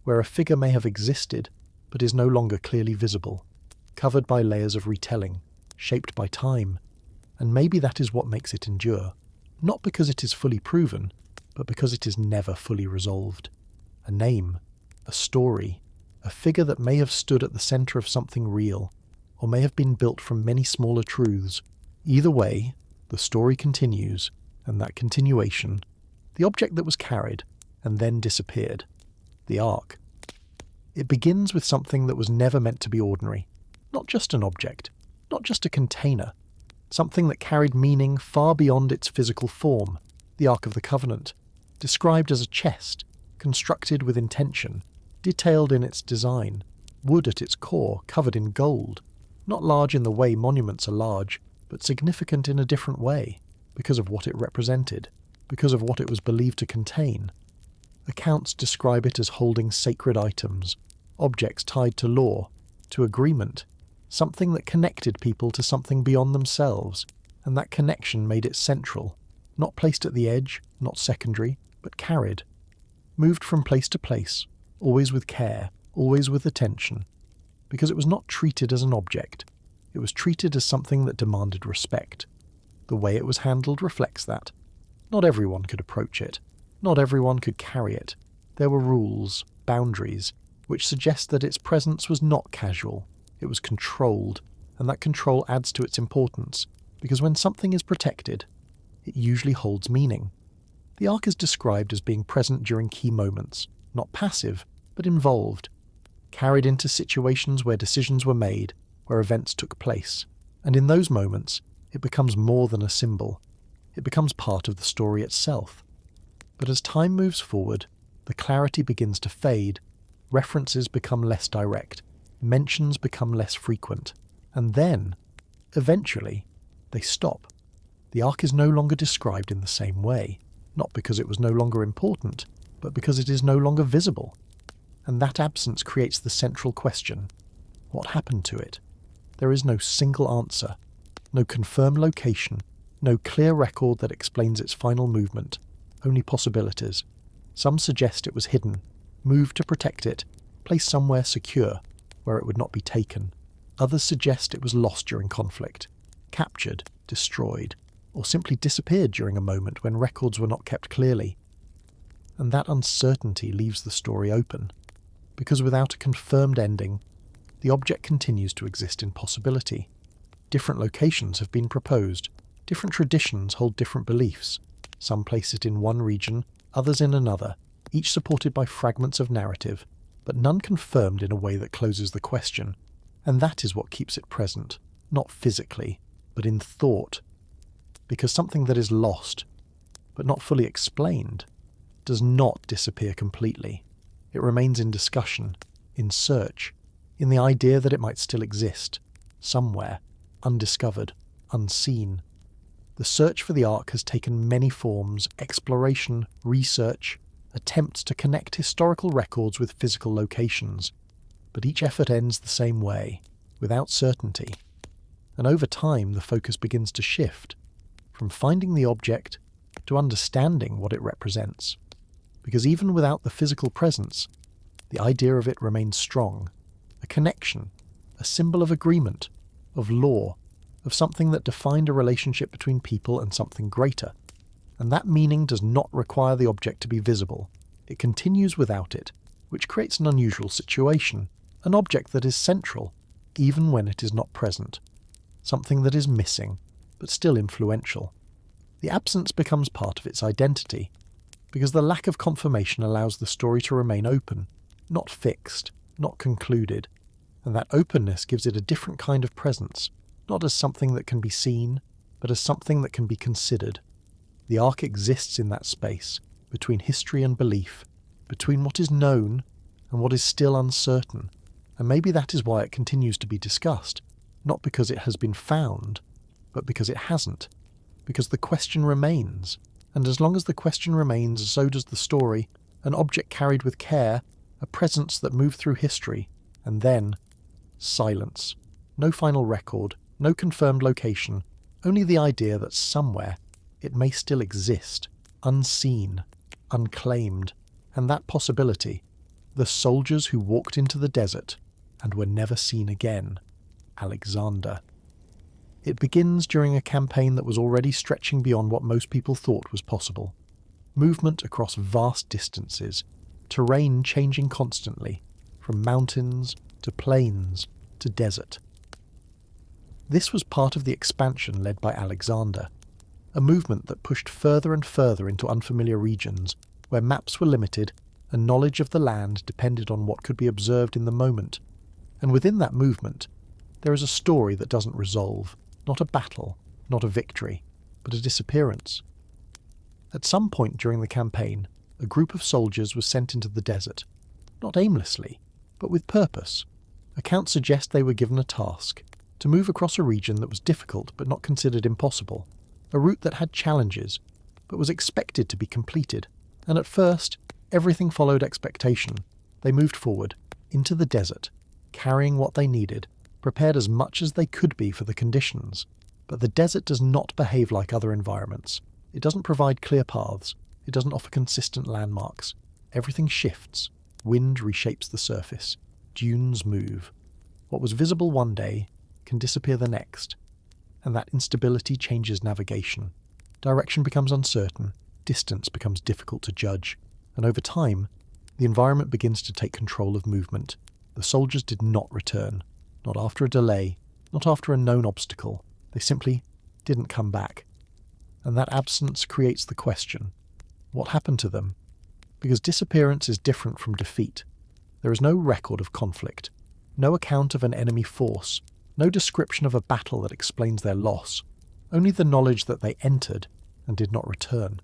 where a figure may have existed, but is no longer clearly visible, covered by layers of retelling, shaped by time. And maybe that is what makes it endure, not because it is fully proven, but because it is never fully resolved. A name, a story, a figure that may have stood at the centre of something real, or may have been built from many smaller truths. Either way, the story continues, and that continuation, the object that was carried and then disappeared, the Ark. It begins with something that was never meant to be ordinary, not just an object, not just a container, something that carried meaning far beyond its physical form, the Ark of the Covenant, described as a chest, constructed with intention, detailed in its design, wood at its core, covered in gold, not large in the way monuments are large, but significant in a different way, because of what it represented, because of what it was believed to contain. Accounts describe it as holding sacred items, objects tied to law, to agreement, something that connected people to something beyond themselves, and that connection made it central, not placed at the edge, not secondary, but carried, moved from place to place, always with care, always with attention, because it was not treated as an object, it was treated as something that demanded respect. The way it was handled reflects that. Not everyone could approach it, not everyone could carry it. There were rules, boundaries, which suggest that its presence was not casual, it was controlled, and that control adds to its importance, because when something is protected, it usually holds meaning. The Ark is described as being present during key moments, not passive, but involved, carried into situations where decisions were made, where events took place, and in those moments, it becomes more than a symbol. It becomes part of the story itself. But as time moves forward, the clarity begins to fade, references become less direct, mentions become less frequent, and then, eventually, they stop. The Ark is no longer described in the same way, not because it was no longer important, but because it is no longer visible. And that absence creates the central question: what happened to it? There is no single answer, no confirmed location, no clear record that explains its final movement, only possibilities. Some suggest it was hidden, moved to protect it, placed somewhere secure, where it would not be taken. Others suggest it was lost during conflict, captured, destroyed, or simply disappeared during a moment when records were not kept clearly. And that uncertainty leaves the story open, because without a confirmed ending, the object continues to exist in possibility. Different locations have been proposed, different traditions hold different beliefs. Some place it in one region, others in another, each supported by fragments of narrative, but none confirmed in a way that closes the question. And that is what keeps it present, not physically, but in thought. Because something that is lost, but not fully explained, does not disappear completely. It remains in discussion, in search, in the idea that it might still exist, somewhere, undiscovered, unseen. The search for the Ark has taken many forms: exploration, research, attempts to connect historical records with physical locations. But each effort ends the same way, without certainty. And over time, the focus begins to shift, from finding the object to understanding what it represents. Because even without the physical presence, the idea of it remains strong, a connection, a symbol of agreement, of law, of something that defined a relationship between people and something greater. And that meaning does not require the object to be visible. It continues without it, which creates an unusual situation, an object that is central, even when it is not present, something that is missing, but still influential. The absence becomes part of its identity, because the lack of confirmation allows the story to remain open, not fixed, not concluded, and that openness gives it a different kind of presence, not as something that can be seen, but as something that can be considered. The Ark exists in that space, between history and belief, between what is known and what is still uncertain, and maybe that is why it continues to be discussed, not because it has been found, but because it hasn't, because the question remains, and as long as the question remains, so does the story, an object carried with care, a presence that moved through history, and then silence. No final record, no confirmed location, only the idea that somewhere it may still exist, unseen, unclaimed, and that possibility, the soldiers who walked into the desert and were never seen again. Alexander. It begins during a campaign that was already stretching beyond what most people thought was possible. Movement across vast distances, terrain changing constantly, from mountains to plains to desert. This was part of the expansion led by Alexander, a movement that pushed further and further into unfamiliar regions, where maps were limited and knowledge of the land depended on what could be observed in the moment. And within that movement, there is a story that doesn't resolve, not a battle, not a victory, but a disappearance. At some point during the campaign, a group of soldiers was sent into the desert, not aimlessly, but with purpose. Accounts suggest they were given a task, to move across a region that was difficult but not considered impossible, a route that had challenges, but was expected to be completed. And at first, everything followed expectation. They moved forward, into the desert, carrying what they needed, prepared as much as they could be for the conditions. But the desert does not behave like other environments. It doesn't provide clear paths. It doesn't offer consistent landmarks. Everything shifts. Wind reshapes the surface. Dunes move. What was visible one day can disappear the next. And that instability changes navigation. Direction becomes uncertain. Distance becomes difficult to judge. And over time, the environment begins to take control of movement. The soldiers did not return. Not after a delay, not after a known obstacle. They simply didn't come back. And that absence creates the question: What happened to them? Because disappearance is different from defeat. There is no record of conflict, no account of an enemy force, no description of a battle that explains their loss, only the knowledge that they entered and did not return.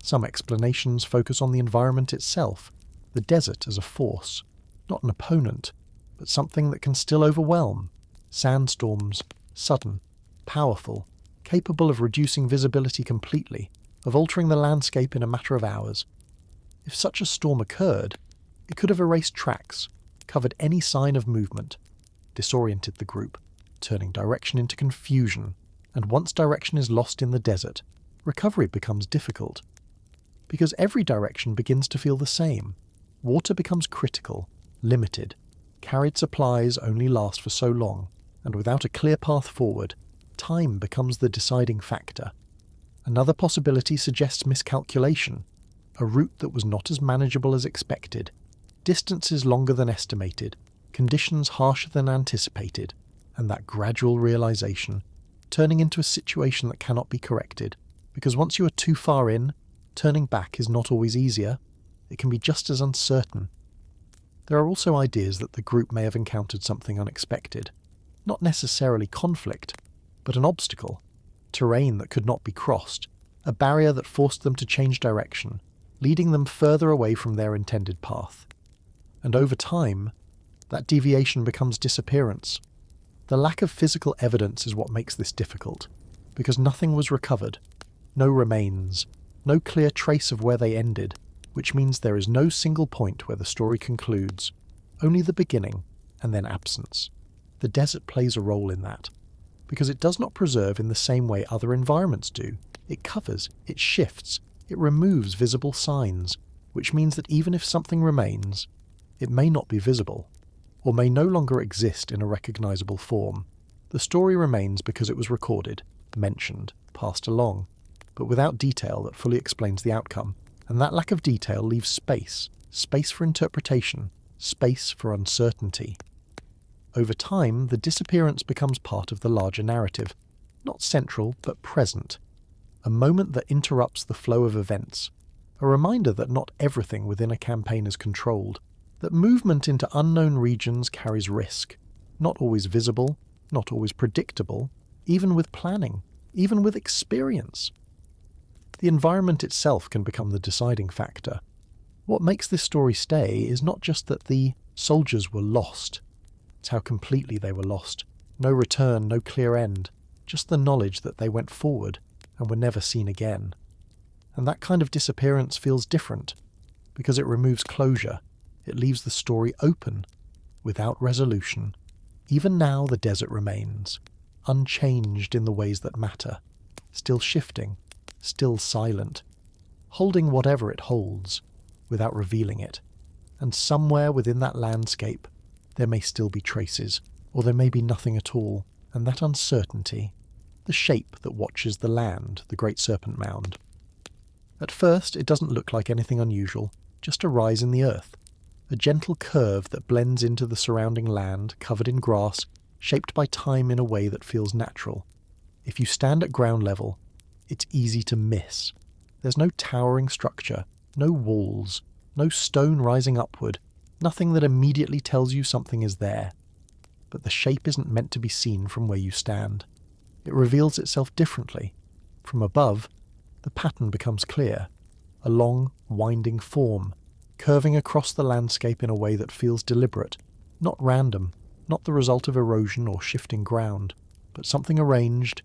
Some explanations focus on the environment itself, the desert as a force, not an opponent, but something that can still overwhelm. Sandstorms, sudden, powerful, capable of reducing visibility completely, of altering the landscape in a matter of hours. If such a storm occurred, it could have erased tracks, covered any sign of movement, disoriented the group, turning direction into confusion, and once direction is lost in the desert, recovery becomes difficult. Because every direction begins to feel the same. Water becomes critical, limited. Carried supplies only last for so long, and without a clear path forward, time becomes the deciding factor. Another possibility suggests miscalculation, a route that was not as manageable as expected, distances longer than estimated, conditions harsher than anticipated, and that gradual realization, turning into a situation that cannot be corrected, because once you are too far in, turning back is not always easier, it can be just as uncertain. There are also ideas that the group may have encountered something unexpected, not necessarily conflict, but an obstacle, terrain that could not be crossed, a barrier that forced them to change direction, leading them further away from their intended path. And over time, that deviation becomes disappearance. The lack of physical evidence is what makes this difficult, because nothing was recovered, no remains, no clear trace of where they ended, which means there is no single point where the story concludes, only the beginning and then absence. The desert plays a role in that, because it does not preserve in the same way other environments do. It covers, it shifts, it removes visible signs, which means that even if something remains, it may not be visible, or may no longer exist in a recognizable form. The story remains because it was recorded, mentioned, passed along, but without detail that fully explains the outcome. And that lack of detail leaves space for interpretation, space for uncertainty. Over time, the disappearance becomes part of the larger narrative, not central but present, a moment that interrupts the flow of events, a reminder that not everything within a campaign is controlled, that movement into unknown regions carries risk, not always visible, not always predictable, even with planning, even with experience. The environment itself can become the deciding factor. What makes this story stay is not just that the soldiers were lost, it's how completely they were lost. No return, no clear end, just the knowledge that they went forward and were never seen again. And that kind of disappearance feels different, because it removes closure, it leaves the story open, without resolution. Even now the desert remains, unchanged in the ways that matter, still shifting, still silent, holding whatever it holds, without revealing it. And somewhere within that landscape, there may still be traces, or there may be nothing at all, and that uncertainty, the shape that watches the land, the great Serpent Mound. At first, it doesn't look like anything unusual, just a rise in the earth, a gentle curve that blends into the surrounding land, covered in grass, shaped by time in a way that feels natural. If you stand at ground level, it's easy to miss. There's no towering structure, no walls, no stone rising upward, nothing that immediately tells you something is there. But the shape isn't meant to be seen from where you stand. It reveals itself differently. From above, the pattern becomes clear, a long, winding form, curving across the landscape in a way that feels deliberate, not random, not the result of erosion or shifting ground, but something arranged.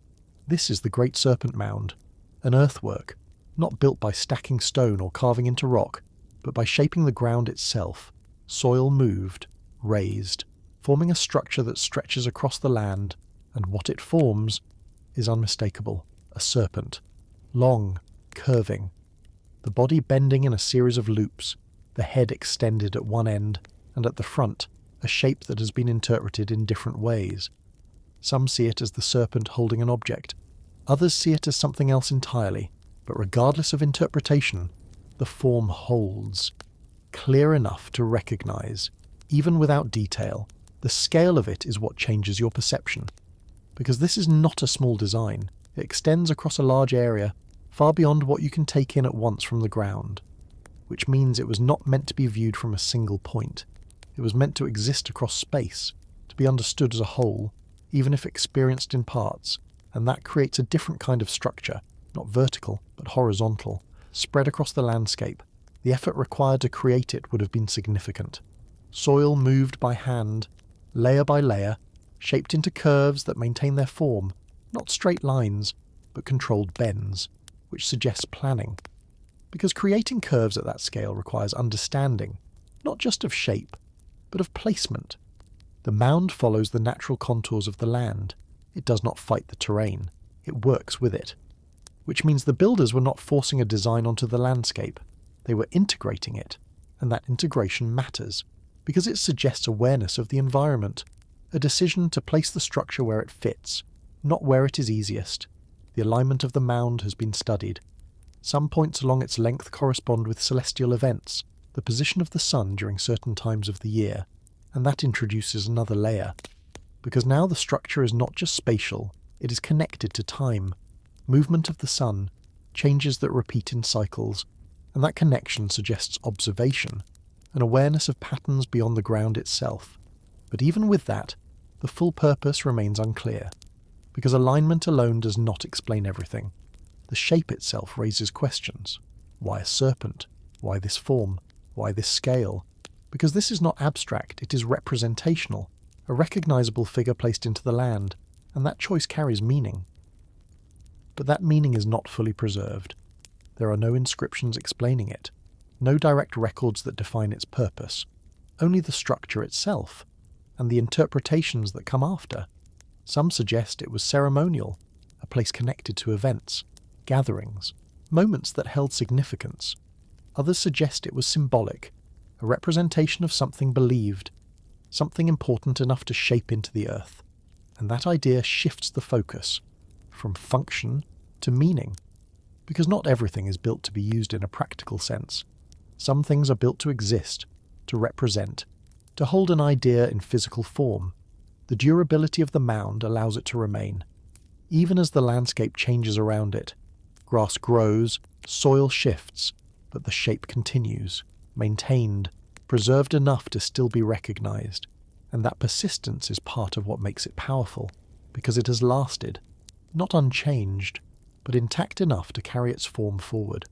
This is the Great Serpent Mound, an earthwork, not built by stacking stone or carving into rock, but by shaping the ground itself, soil moved, raised, forming a structure that stretches across the land, and what it forms is unmistakable, a serpent, long, curving, the body bending in a series of loops, the head extended at one end, and at the front, a shape that has been interpreted in different ways. Some see it as the serpent holding an object, others see it as something else entirely, but regardless of interpretation, the form holds, clear enough to recognize, even without detail. The scale of it is what changes your perception, because this is not a small design. It extends across a large area, far beyond what you can take in at once from the ground, which means it was not meant to be viewed from a single point. It was meant to exist across space, to be understood as a whole, even if experienced in parts, and that creates a different kind of structure, not vertical, but horizontal, spread across the landscape. The effort required to create it would have been significant. Soil moved by hand, layer by layer, shaped into curves that maintain their form, not straight lines, but controlled bends, which suggests planning. Because creating curves at that scale requires understanding, not just of shape, but of placement. The mound follows the natural contours of the land. It does not fight the terrain. It works with it. Which means the builders were not forcing a design onto the landscape. They were integrating it, and that integration matters, because it suggests awareness of the environment, a decision to place the structure where it fits, not where it is easiest. The alignment of the mound has been studied. Some points along its length correspond with celestial events, the position of the sun during certain times of the year, and that introduces another layer. Because now the structure is not just spatial, it is connected to time, movement of the sun, changes that repeat in cycles, and that connection suggests observation, an awareness of patterns beyond the ground itself. But even with that, the full purpose remains unclear, because alignment alone does not explain everything. The shape itself raises questions. Why a serpent? Why this form? Why this scale? Because this is not abstract, it is representational, a recognizable figure placed into the land, and that choice carries meaning. But that meaning is not fully preserved. There are no inscriptions explaining it, no direct records that define its purpose, only the structure itself, and the interpretations that come after. Some suggest it was ceremonial, a place connected to events, gatherings, moments that held significance. Others suggest it was symbolic, a representation of something believed, something important enough to shape into the earth. And that idea shifts the focus from function to meaning, because not everything is built to be used in a practical sense. Some things are built to exist, to represent, to hold an idea in physical form. The durability of the mound allows it to remain. Even as the landscape changes around it, grass grows, soil shifts, but the shape continues, maintained, preserved enough to still be recognized. And that persistence is part of what makes it powerful, because it has lasted, not unchanged, but intact enough to carry its form forward.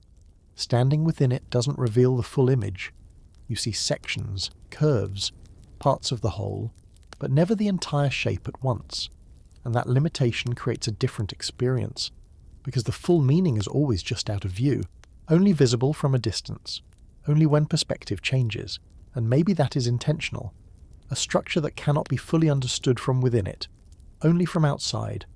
Standing within it doesn't reveal the full image. You see sections, curves, parts of the whole, but never the entire shape at once. And that limitation creates a different experience, because the full meaning is always just out of view, only visible from a distance, only when perspective changes, and maybe that is intentional. A structure that cannot be fully understood from within it, only from outside,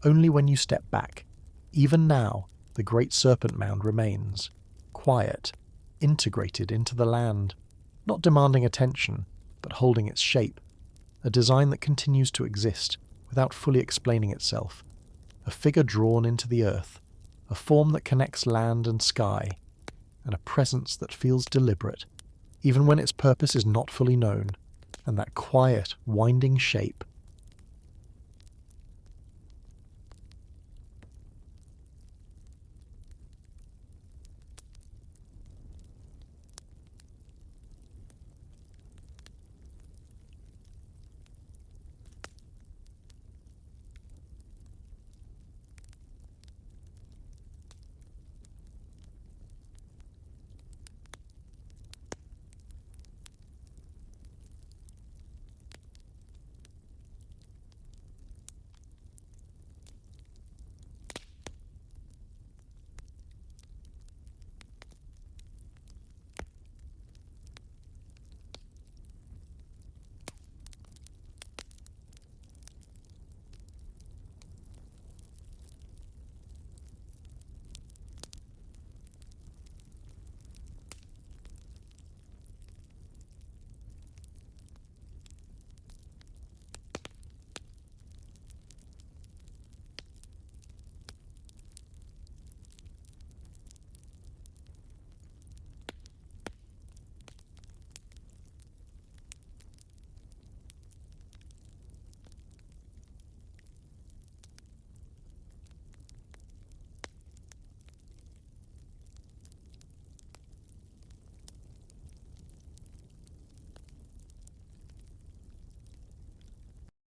only when you step back. Even now, the great Serpent Mound remains, quiet, integrated into the land, not demanding attention, but holding its shape, a design that continues to exist without fully explaining itself, a figure drawn into the earth, a form that connects land and sky, and a presence that feels deliberate, even when its purpose is not fully known. And that quiet, winding shape,